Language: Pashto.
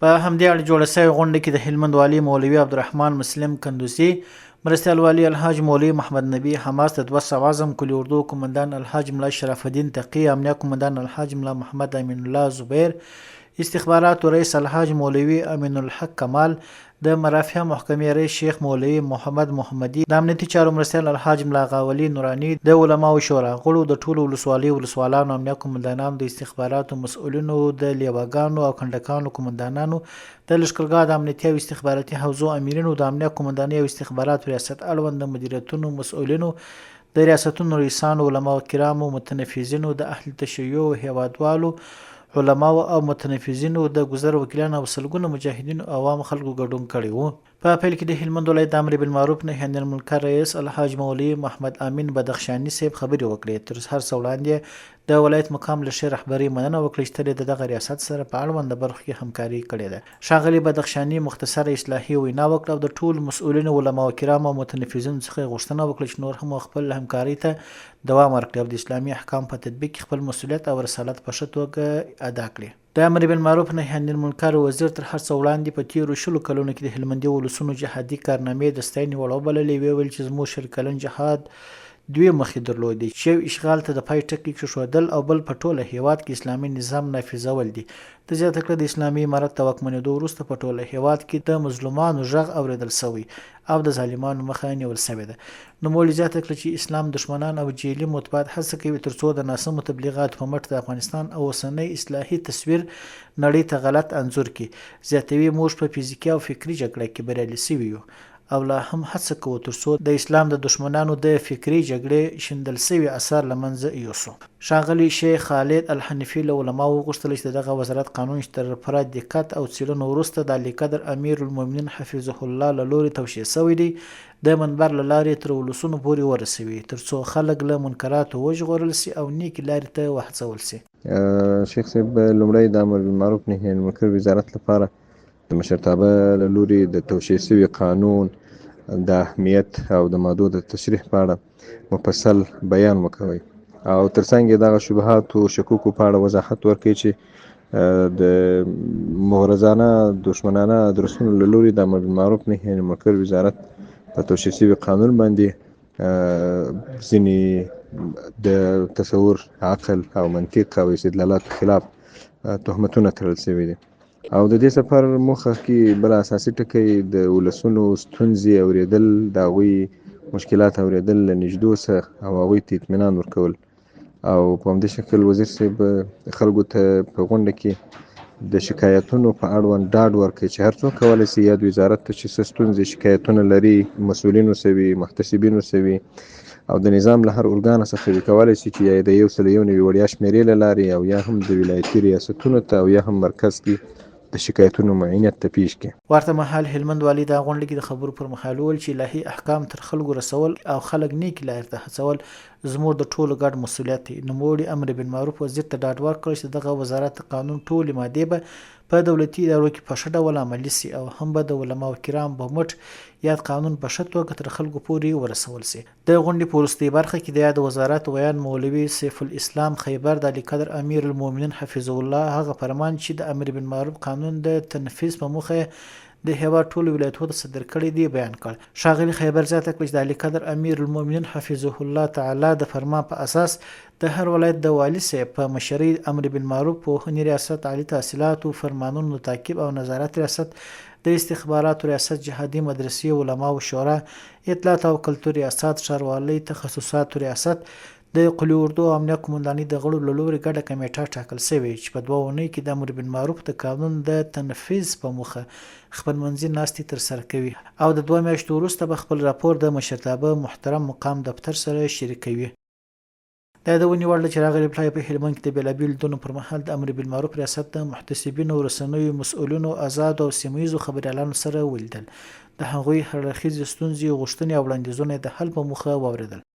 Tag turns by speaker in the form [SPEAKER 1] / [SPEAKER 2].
[SPEAKER 1] په همدې اړه جوړه شوې غونډه کې د هلمند والي مولوي عبدالرحمن مسلم کندوزي، مرستیال والي الحاج مولوي محمد نبی حماس، د 200 اعظم کلي اردو قومندان الحاج ملا شرف الدین تقی، امنیه قومندان الحاج ملا محمد امین الله زبیر، استخباراتو رئیس الحاج مولوي امین الحق کمال، د مرافع محکمې رئیس شیخ مولوي محمد محمدي، د امنیتي چارو مرستیال الحاج ملا غاولي نوراني، د علماو شورا غړو، د ټولو ولسوالانو امنیه قومندانانو، د استخباراتو مسؤلینو، د لیواګانو او کنډکانو قومندانانو، د لښکرګاه د امنیتي او استخباراتي حوزو امیرینو، د امنیه قومندانۍ او استخباراتو ریاست اړوند د مدیریتونو مسؤلینو، د ریاستونو رئیسانو، علماو کرامو، متنفذینو، د اهل تشیع هیوادوالو، علماو او متنفذینو، د ګذر وکیلانو او سلګونو مجاهدینو او عوامو خلکو ګډون کړی و. په پیل کې د هلمند ولایت د امر بالمعروف نهي عن المنکر رئیس الحاج مولوي محمد امین بدخشاني صاحب خبرې وکړې. تر هر څه وړاندې د ولایت مقام له ښې رهبرۍ مننه وکړه چې تل د دغه ریاست سره په اړوند برخو کې همکاري کړې ده. ښاغلي بدخشاني مختصره اصلاحي وینا وکړه او د ټولو مسؤلینو، علماو کرامو او متنفذینو څخه غوښتنه وکړه چې نور هم خپل همکارۍ ته دوام ورکړي او د اسلامي احکامو په تطبیق کې خپل مسؤلیت او رسالت په ښه توګه ادا کړي. د امر بالمعروف نهي عن المنکر وزیر تر هر څه وړاندې په تیرو 100 کلونو کې د هلمندي ولسونو جهادي کارنامې د ستاینې وړ وبللې. ویل چې زموږ 100 کلن جهاد دوی مخې درلودې چې یو اشغال ته د پای ټکی کېښودل او بل په ټوله هیواد کې اسلامي نظام نافذول دي. د زیاته کړه د اسلامي امارت د واکمنېدو وروسته په ټوله هیواد کې د مظلومانو غږ اورېدل سوی او د ظالمانو مخه نیول سوې ده. نوموړي زیاته کړه چې اسلام دښمنان او جعلي مطبوعات هڅه کوي ترڅو د ناسمو تبلیغاتو په مټ د افغانستان او اوسنی اصلاحي تصویر نړۍ ته غلط انځور کړي. زیاتوي موږ په فزیکي او فکري جګړه کې بریالي سوي یو او لا هم هڅه کوو ترڅو د اسلام د دښمنانو د فکري جګړې شیندل سوي اثار له منځه یوسو. ښاغلي شیخ خالد الحنفي له علماو وغوښتل چې دغه وزارت قانون چې تر پوره دقت او څېړنو وروسته د علیقدر امیر المؤمنین حفظه الله له لوري توشیح سوی دی د منبر له لارې تر ولسونو پورې ورسوي ترڅو خلک له منکراتو وژغورل سي او نیکې لارې ته وهڅول سي.
[SPEAKER 2] شیخ صاحب لومړی د امر بالمعروف نهي عن المنکر وزارت لپاره د مشرتابه له لوري د توشیح شوي قانون د اهمیت او د مادو د تشریح په اړه مفصل بیان وکوي او ترڅنګ یې دغه شبهات او شکوکو په اړه وضاحت ورکړي چې د مغرضانه دښمنانه درسونو له لوري د امر بالمعروف نهي عن المنکر وزارت په توشیح شوي قانون باندې ځینې د تصور، عقل او منطق او استدلالاتو خلاف تهمتونه تړل شوي دي او د دې سفر موخه کې بل اساسي ټکی د ولسونو ستونزې اوریدل، د هغوی مشکلات اوریدل له نږدې څخه او هغوی ته اطمینان ورکول او په همدې شکل وزیر صاحب خلکو ته په غونډه کې د شکایتونو په اړوند ډاډ ورکړي چې هر څوک کولی شي یاد وزارت ته چې څه ستونزې شکایتونه لري، مسؤلینو سوي، محتسبینو سوي او د نظام له هر ارګان څخه وی کولی شي چې یا د 101 وړیا شمیرې له لارې او یا هم د ولایتي ریاستونو ته او یا هم مرکز کې د شکایتونو معاینت ته پیش کړي.
[SPEAKER 1] ورته مهال هلمند والي د غونډې کې د خبرو پر مهال وویل چې الهي احکام تر خلکو رسول او خلک نیکې لارې ته هڅول زموږ د ټولو ګډ مسؤلیت دی. نوموړي امر بالمعروف وزیر ته ډاډ ورکړ چې دغه وزارت د قانون ټولې مادې به په دولتي ادارو کې په ښه ډول عملي سي او هم به د علماو کرام په مټ یاد قانون په ښه توګه تر خلکو پورې ورسول سي. د غونډې په وروستۍ برخه کې د یاد وزارت ویان مولوي سیف الاسلام خیبر د علیقدر امیر المؤمنین حفظه الله هغه فرمان چې د امر بالمعروف قانون د تنفیذ په موخه د هیواد ټولو ولایتونو ته صدر کړی دی بیان کړ. ښاغلي خیبر زیاته کړه چې د علیقدر امیر المؤمنین حفظه الله تعالی د فرمان په اساس د هر ولایت د والي صاحب په مشرۍ امر بالمعروف، پوهنې ریاست، عالي تحصیلاتو، فرمانونو تعقیب او نظارت ریاست، د استخباراتو ریاست، جهادي مدرسې، علماو شورا، اطلاعات او کلتور ریاست، ښاروالۍ تخصصاتو ریاست، د قلی اردو او امنیه قومندانۍ د غړو له لوري ګډه کمیټه ټاکل شوې چې په 2 اونۍ کې د امر بالمعروف د قانون د تنفیذ په موخه خپلمنځي ناستې ترسره کوي او د 2 میاشتو وروسته به خپل راپور د مشرتابه محترم مقام دفتر سره شریکوي. دا د ونې وړ ده چې راغلي پلای په هلمند کې د بېلابېلو دندو پر مهال د امر بالمعروف ریاست د محتسبینو، رسنیو مسؤلینو، آزادو او سیمه ییزو خبریالانو سره ولیدل. د هغوی هر اړخیزې ستونزې، غوښتنې او وړاندیزونه د حل په موخه واورېدل.